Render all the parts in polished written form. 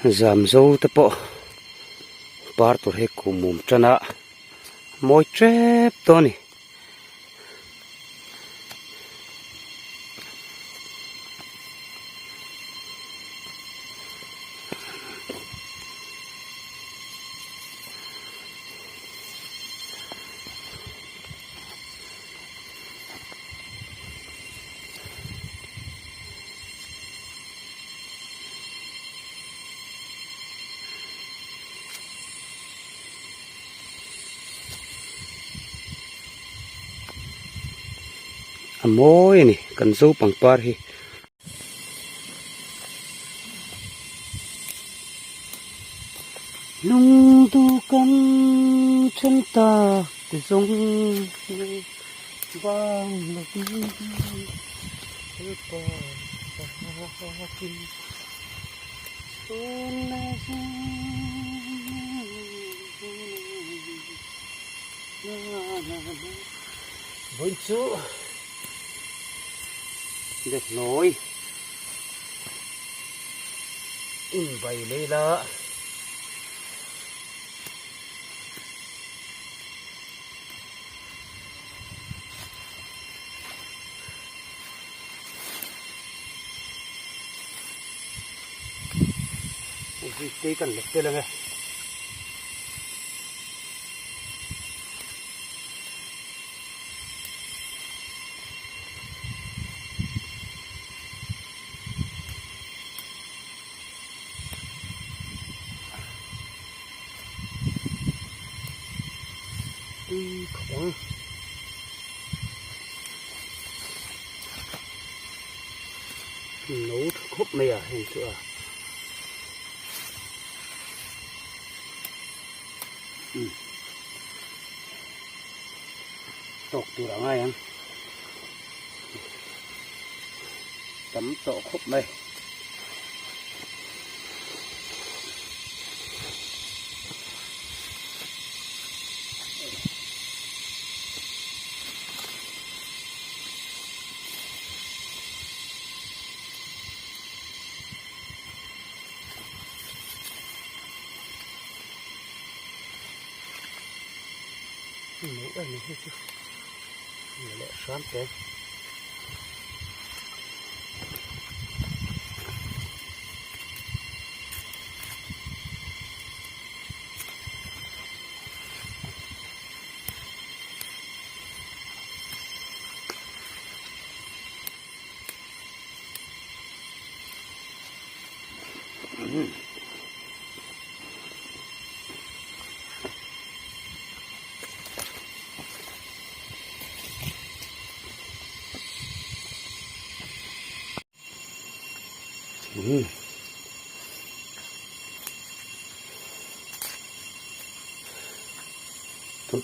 giảm dâu tập bộ bar tổ hệ cùng mồm chân ạ môi trép to nè môi nè cần dâu bằng bar hi nung tu căn chân ta để giống vang lực với chú được nổi bày lấy là tí cần lực đây là nghe khổng nấu khúc mè hình chưa tộc từ đó ngay anh tấm tổ khúc mè nấu đây này hết chưa lại xoắn thế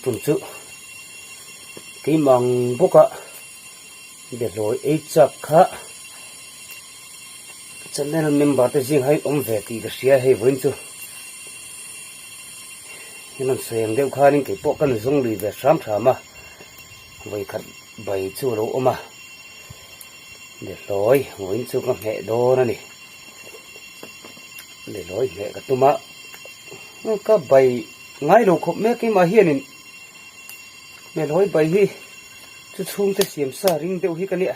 tuần sự cái măng bốc ạ để rồi ấy chắc khá cho nên là mình bảo tới riêng hay ông về thì được xe hay vẫn chưa nên xem đều khá nên cái bộ cần dùng để về sắm sắm mà vậy khát bày chưa đâu mà để rồi vẫn chưa có hệ đô nữa nè để rồi hệ cái tụi má có bày ngay đầu khop mấy cái mà hiền để rồi bày hi chú chung tới xiêm sa ring đều hi cái nè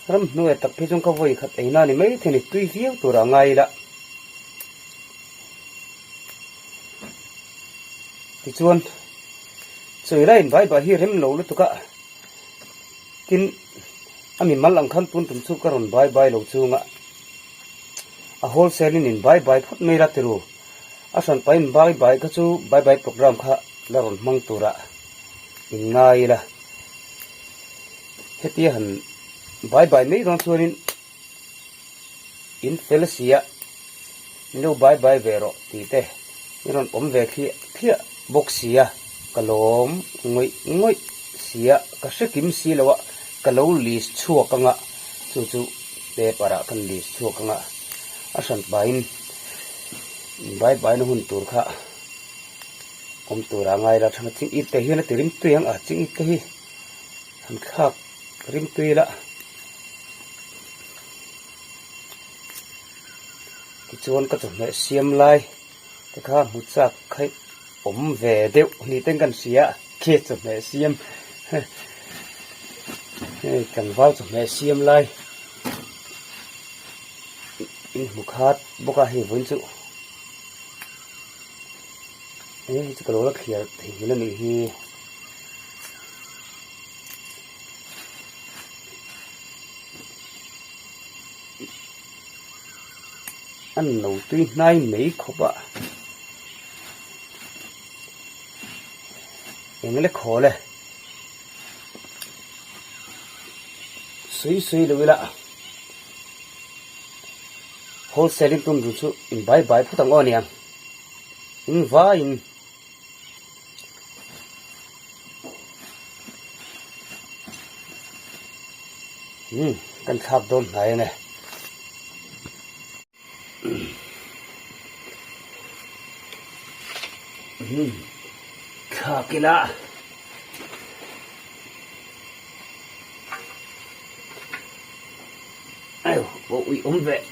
ram nuôi tập phía trong cái vôi khát ấy na này mấy thế này tùy phiếu tụi ra ngay đã thì chuan sợi lại vài bà hi rem lâu luôn tụi cả tin ami malang khan pun tum chu karon bye bye lo chunga a wholesale in bye bye phut mei ra tiru asan pain bye bye ka chu bye bye program kha laron mang tura in ngai la heti han bye bye mei ron chuanin in felicia no bye bye vero ti te ron om ve khia boxia kalom ngoi ngoi sia ka sekim si lawa kalau lis chua kanga chu chu te para kan lis chua kanga asan bain bai bai no hun tur kha om tura ngai ra thang ching it te hi na tirim tuyang a ching it te hi han kha rim tui la chuan ka chawhmeh siam lai takha hmuchak khai om ve deuh ni ten kan sia khe chawhmeh siam kan val chawhmeh siam lai in mukhat boka hi vun chu chu ka lo la khia thei na ni hi ăn nấu tuy nay mấy khổ bạ những cái khó này suy suy được là wholesale tung rồi chứ in buy phụ tăng on nhàng in vá in cần khắp đồn này này khá kila ayo bộ uy về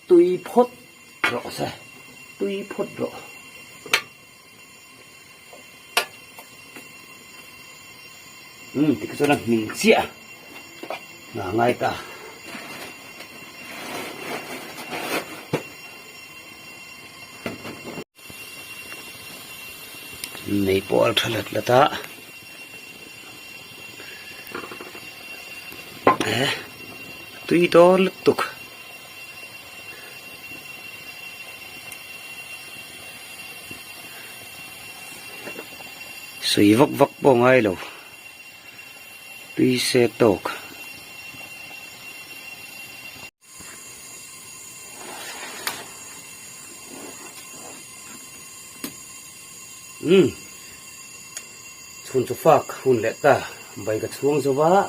tuy phốt rõ xe tuy phốt rõ thì cái chỗ này mình xịa là ngay ta này bỏ thật là ta tuy đó lực tục suy vấp vấp bao ngay lâu tuy xe tộc chun cho phak hun lệ ta bay cái chuông cho vá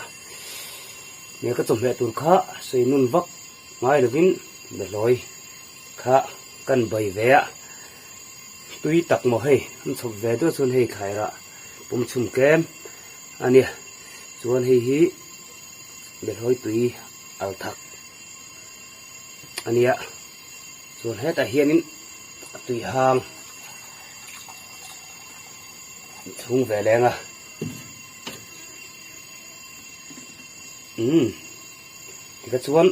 nếu cái chồng mẹ tuôn khá suy nun vấp ngay được vin để lôi khá cần bay vé tuy tặc mò hay không chụp vé tôi xuân hay khai ra bùm chum kem anh nè chuan hi để lôi tuy ao thắc anh nè chuan hết hiền tuy hàng chung về lên à thì cái chuan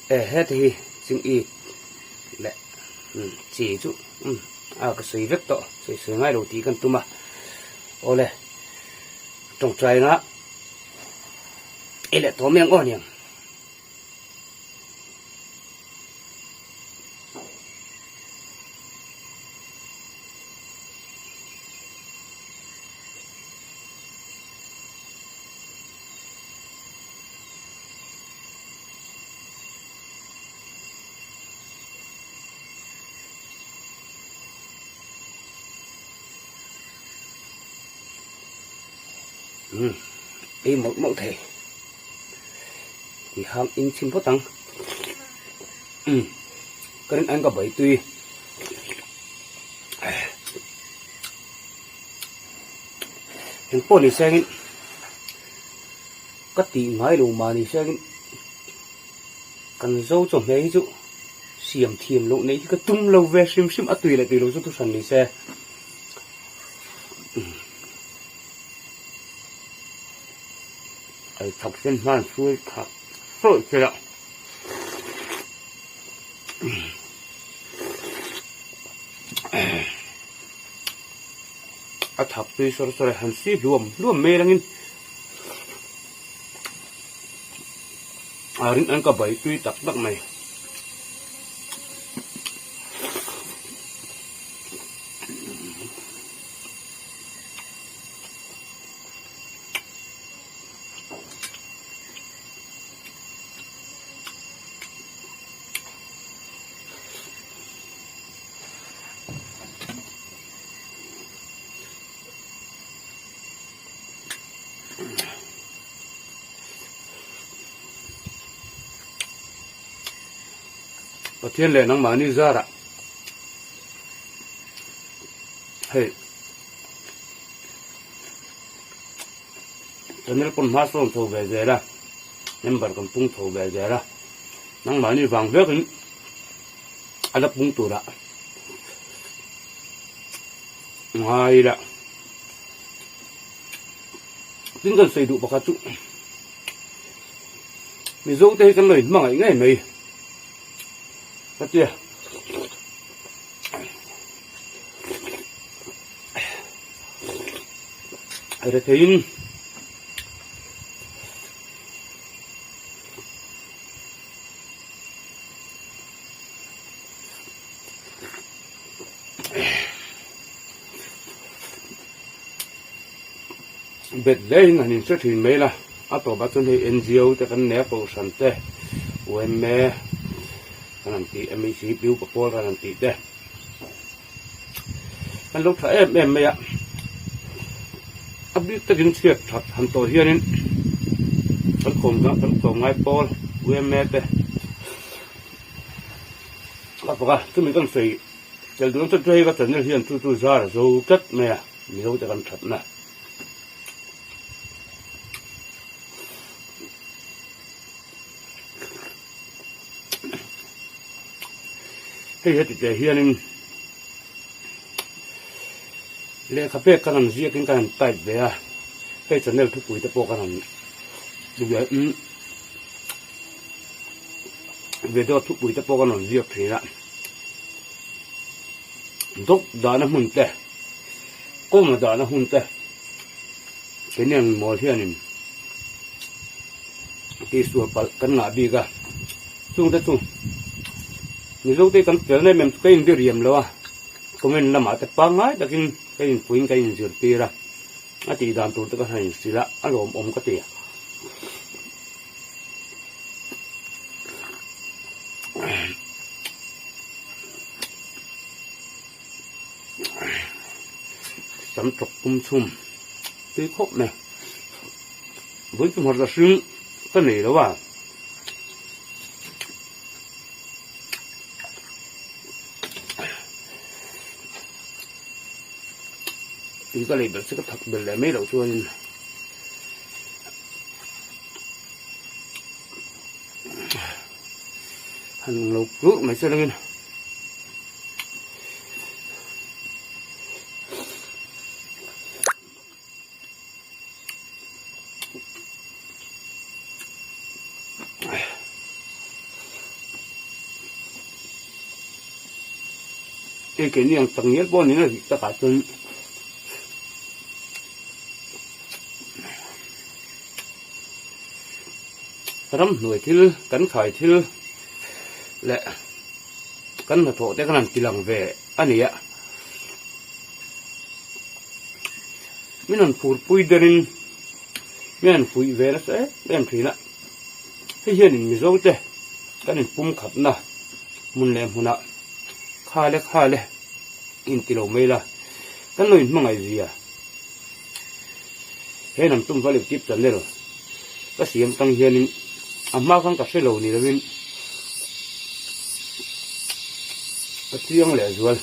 hết thì chừng y lệ chỉ chú cái suy vết to suy ngay đầu tí cần tu mà ô lệ trong trái nó ấy lệ to miệng ngon nhỉ ý một mẫu thể thì ham in xin phát tăng cái nên anh có bảy tuy những con này xem cắt tỉ ngay đầu mà này xem cần dâu chồng đấy chứ xiêm thiềm lộ này cái tung lâu về xiêm xiêm tùy lại tùy lâu cho tôi sẵn này xe thọc trên man xuôi thọc sôi kia ạ thọc tuy sôi hẳn xí luồm mê lắm rin ăn cả bảy tuy tắc đắc này thiên lệ nắng mà ni ra ạ hey cho nên con má xong thầu về giờ ra em bảo con tung thầu về giờ ra nắng mà ni vàng vét ấy anh đã bung tủ đã ngoài đã tính cần xây đủ bạc trụ mình dấu tay cái này mà ngày ngày này cái kia ở thấy biệt lấy ngành hình xuất hiện mấy là ở tổ bắt tuần thì NGO thì cái nẹp bộ sản tế UM cái làm gì MEC biểu bậc bộ cái làm gì đấy cái lúc thấy em mấy ạ áp biết tới những chuyện thật hành tổ hiện nên cái khom ngay bộ UM đấy các bạn chúng mình cần phải giờ chúng ta chơi cái chuyện này hiện tu ra là dấu chất mẹ mình dấu cho con thật nè hay hết thì hiện lẽ các bé cái làm gì cái làm tay về à hay cho nên thu quỹ tập bộ cái làm bây giờ về đó thu quỹ tập bộ cái làm gì thì là đốt đá nó hun tê có mà đá nó hun tê cái này mồi hiện cái số cái ngã bị cả chung thế chung người lâu tây cần cái này mình cái gì điểm rồi à còn mình làm ở tập bang ấy đặc biệt cái phun cái gì thì ra à thì đàn tụt cái này xí là à ôm cái tiền sắm trọc chum cái khúc này với cái hoạt là xương cái này đó à thì cái này sẽ thật bình lại mấy đầu xuôi hành lục rước mày sẽ lên cái niềng tầng nhất bao nhiêu là tất cả chân rắm nuôi thiếu cắn khởi thiếu lệ cắn là thổ để cái làm chỉ lòng về anh ấy ạ mình làm phụt bụi đen mình làm phụi về nó sẽ đem thủy lại thế hiện mình dấu thế cái này bung khập nè muốn làm hồn ạ khai lệ in kilo mấy là cái này mà ngày gì à thế nằm tung vào liều tiếp dẫn đây rồi cái xiêm tăng hiện amma kan cà phê lầu này là bên cái tiếng lẻ rồi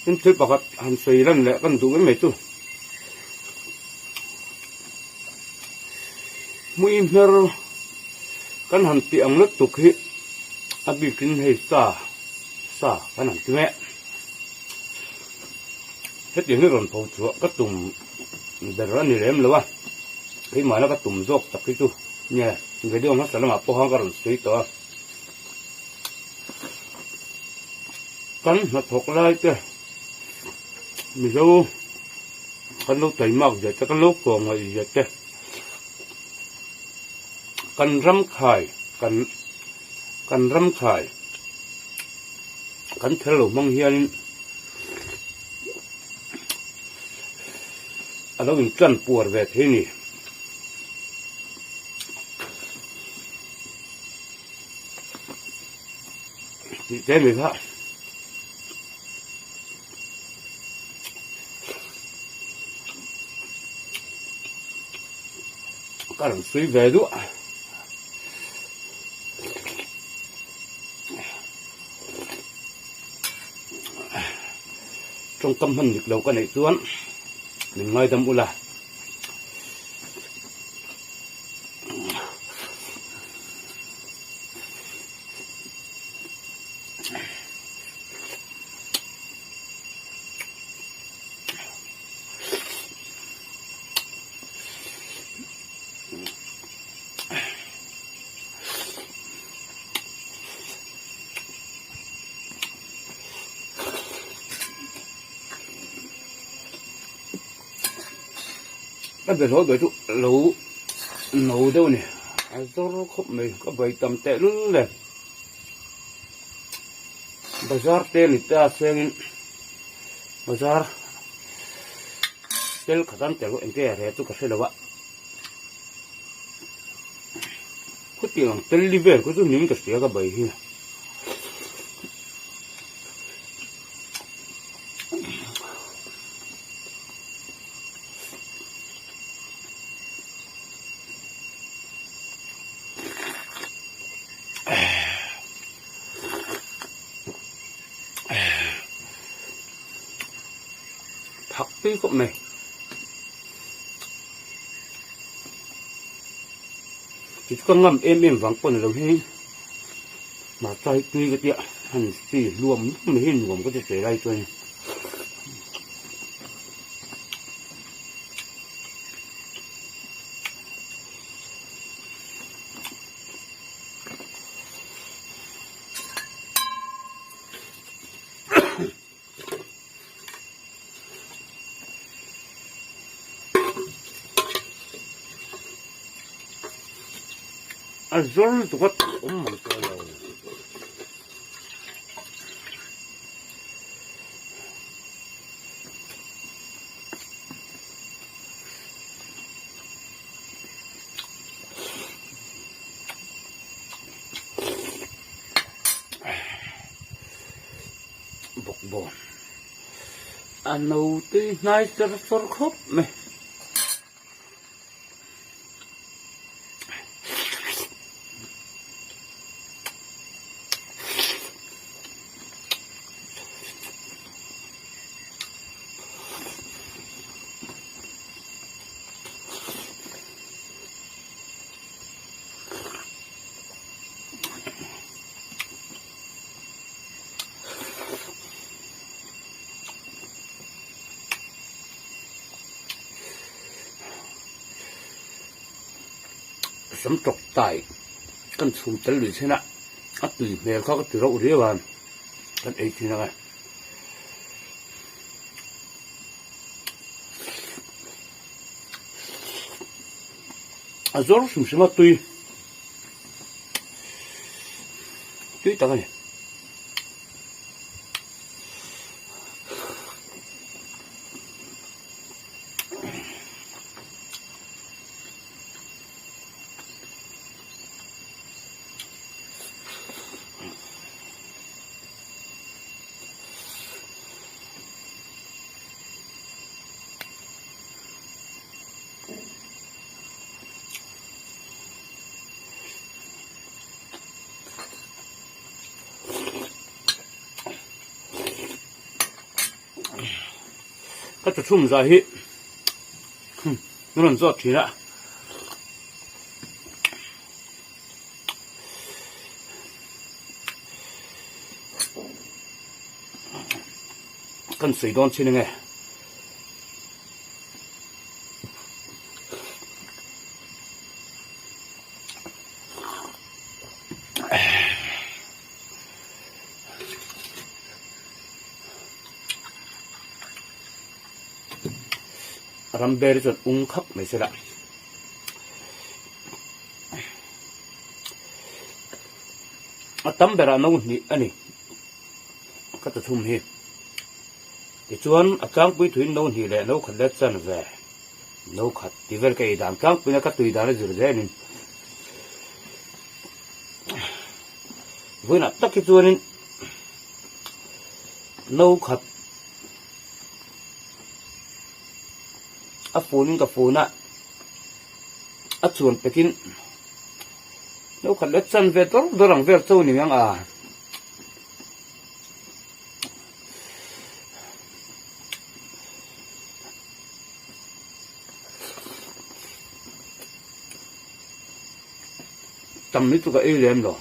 nên thứ bạc hành xây lần lẽ căn tụ cái mấy tu mũi mer kan han ti ang lut tuk hi abi kin hei sa kan han ti me hết tiếng nước còn phô chúa các tùng để ra nỉ lem luôn à cái mà nó các tùng dốc tập cái tu nhẹ cái điều nó sẽ làm phô hăng cái suy to kan nó thuộc lại chứ mình đâu kan lúc thấy mặc giờ chắc kan lúc còn người giờ chứ cần rắm khải cần rắm khải cần theo lối mong hiền ở đâu mình chân buồn về thế này thì thế mình ha các đồng suy về nữa trong tâm hình việc đầu cái này xuống mình ngay tâm u là cái việc hỏi về chỗ lẩu nấu đâu nè rồi không mày có vậy tầm tệ luôn này bazar tel ta sen bazar tel khatan tel ko ente re tu ka se lawa ko tiang tel liver ko tu nim ka sia ka bai hi học tí của mày chỉ có ngâm em vắng quần là hết mà tay tuy cái tiệm hành xì luồng mới hình gồm có thể để đây thôi rồi tụi có cũng mong cho rồi bọc bồn anh nấu tí nay cho nó khóc mày sắm trọc tài con sum tell lưỡi thế nè ắt tùy vềเขาก็ถือเราเรียกว่ากันเองทีนะazor sumมาตุยตุยตากันก็จะชุ่มใจฮินั่นจะทีละ跟水当去那个รำเบริจดอุ้งคับไม่ใช่ละตั้มเบราโน่นี่อันนี้ก็จะทุ่มเหตุที่ชวนอาการปุยถุยโน่นี่แหละโน่ขัดเล็ดจันเวโน่ขัดที่เวลกับอีดามการปุยนักตุยดาร์จุดเด่นเวนักตักที่ชวน nâu khát phunกับphun á chuồn pekin nâu khát lết chân về đó đó rằng về sâu nhiều ngang tầm nít tụi cái lên rồi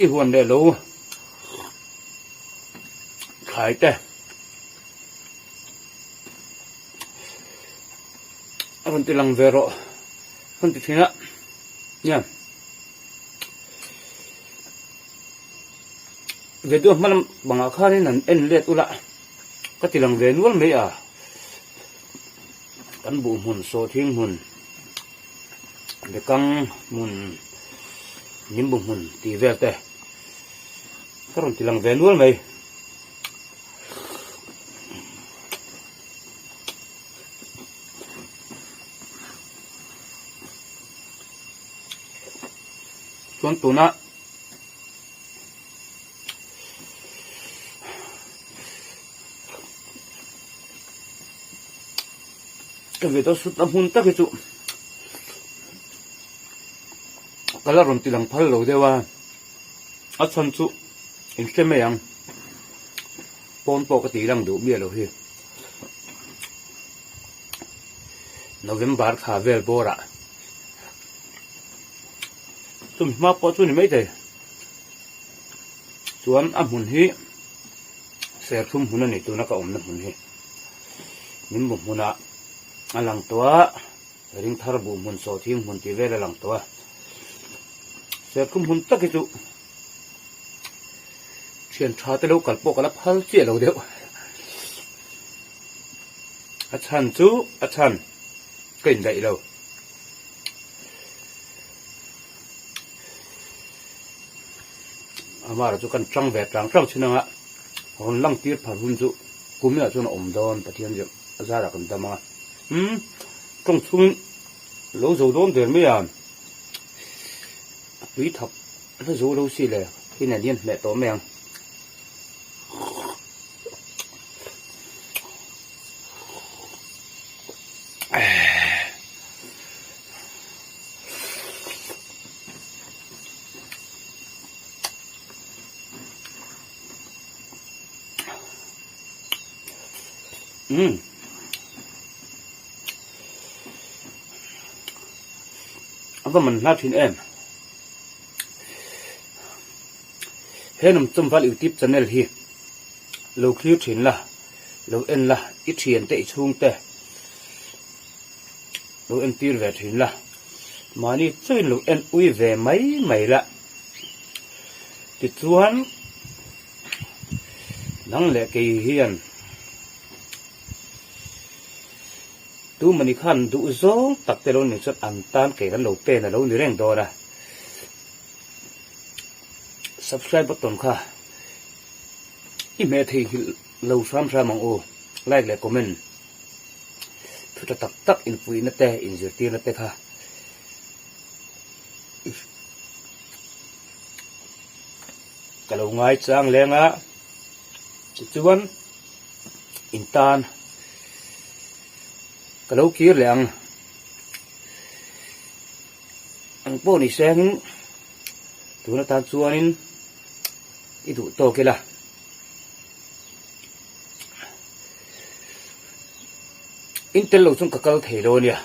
cái huân để lú khải tê phần ti lăng về rồi phần ti thế nữa nha về tôi mà làm bằng khá nên là en liệt u lại có ti lăng về luôn mấy cán bộ hồn số thiên hồn để căng hồn những bụng hồn thì về tê các bạn ti lăng về luôn mấy tuan tuna cái việc đó sút âm hun tắc cái chỗ cái là rồng ti lăng phal lâu đấy wa ở chân chỗ in xem mấy ang pon po cái ti lăng đủ bia lâu hi November khá về bora tụi mà bỏ chỗ này mấy thế chuan hun hi sẽ thum hun này tụi nó có ổn hun hi nhưng bụng hun lăng tua ring thar bụng hun so thiên hun ti về là lăng tua sẽ thum hun tắc cái chỗ chuyện tra tới đâu cả bộ cả lắp hơi chuyện đâu đấy chan chú chan kinh dậy đâu mà là chỗ cần trăng vẹt trăng trăng chứ nào ạ hồn lăng tiết phản hun chú cúm ở chỗ nó ổn đòn và thiên dược ra là cần tâm à trong chung lỗ dầu đốn tiền mới quý thập nó dấu đâu xí lệ khi này điên mẹ tóm mèng và mình lao thuyền em hết nằm trong phát yêu tiếp cho nên hi lâu khi thuyền là lâu em là ít thuyền tệ chung tệ lâu em tiêu về thuyền là mà đi chơi lâu em uy về mấy mày lạ thì chuan nắng lệ kỳ hiền tu mình khăn đủ gió tập tê lô này rất an tan kể cả lẩu tê là lẩu nướng đỏ ra subscribe button kha email thì lâu xăm ra mong ô like lại comment thu tập tắc in pui nát tê in dược tiên nát tê kha cái lẩu ngay trang lên á chuan in tan cái lâu kia lẹng anh bố này xem tu na tan chuanin i du to ke la intel lo chung kakal thei lo nia